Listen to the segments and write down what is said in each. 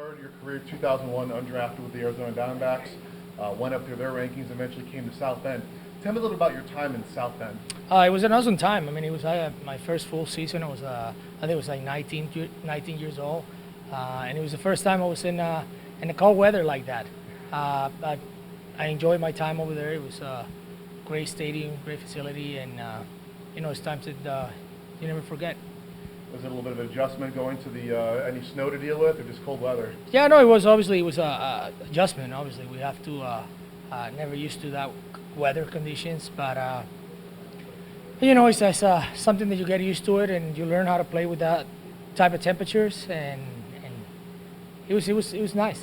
started your career 2001 undrafted with the Arizona Diamondbacks, went up through their rankings, eventually came to South Bend. Tell me a little about your time in South Bend. It was an awesome time. I mean, it was my first full season. I think it was like 19 years old, and it was the first time I was in the cold weather like that. But I enjoyed my time over there. It was a great stadium, great facility, and it's times that you never forget. Was it a little bit of an adjustment going to the any snow to deal with, or just cold weather? Yeah, no, it was a adjustment. Obviously, we have to never used to that weather conditions, but it's something that you get used to it, and you learn how to play with that type of temperatures, and it was nice.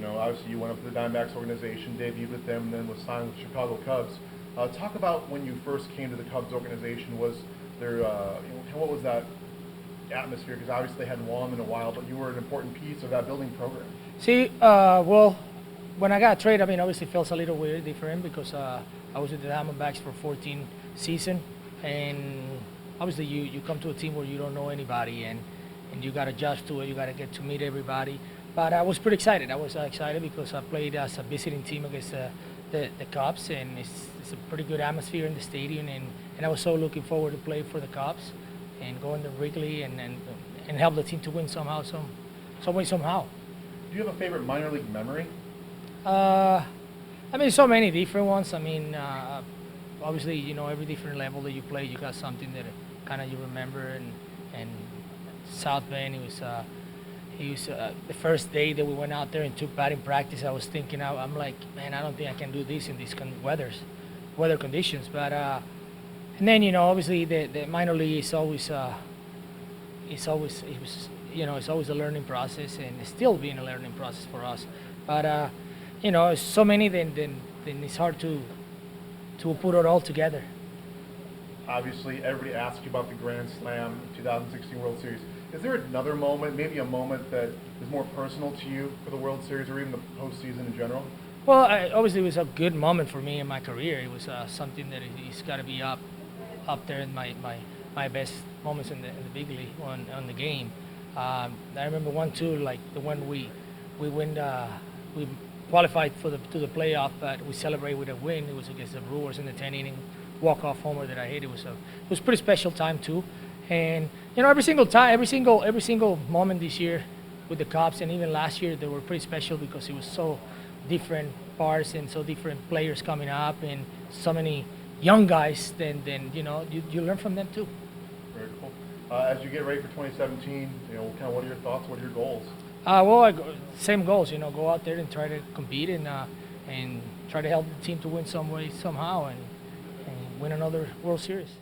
Obviously you went up to the Diamondbacks organization, debuted with them, then was signed with the Chicago Cubs. Talk about when you first came to the Cubs organization. Was there, what was that atmosphere? Because obviously they hadn't won in a while, but you were an important piece of that building program. See, well, when I got traded, I mean, obviously it feels a little weird, different, because I was with the Diamondbacks for 14 season, and obviously you come to a team where you don't know anybody, and you got to adjust to it. You got to get to meet everybody. But I was pretty excited. I was excited because I played as a visiting team against the Cubs, and it's a pretty good atmosphere in the stadium, and I was so looking forward to play for the Cubs and go into Wrigley and help the team to win somehow, some way, somehow. Do you have a favorite minor league memory? I mean, so many different ones. I mean, obviously, every different level that you play, you got something that kind of you remember. And South Bend, it was the first day that we went out there and took batting practice. I was thinking, I'm like, man, I don't think I can do this in these weather conditions. But and then obviously the minor league is always it's always a learning process, and it's still being a learning process for us. But so many, then it's hard to put it all together. Obviously, everybody asks you about the Grand Slam 2016 World Series. Is there another moment, maybe a moment that is more personal to you for the World Series or even the postseason in general? Well, obviously it was a good moment for me in my career. It was something that it's got to be up there in my best moments in the big league on the game. I remember one too, like the one we qualified to the playoff, but we celebrated with a win. It was against the Brewers in the 10-inning walk-off homer that I hit. It was a pretty special time too. And every single moment this year with the Cubs, and even last year, they were pretty special because it was so different parts and so different players coming up, and so many young guys. Then you learn from them too. Very cool. As you get ready for 2017, kind of what are your thoughts? What are your goals? Same goals. Go out there and try to compete and try to help the team to win some way, somehow, and win another World Series.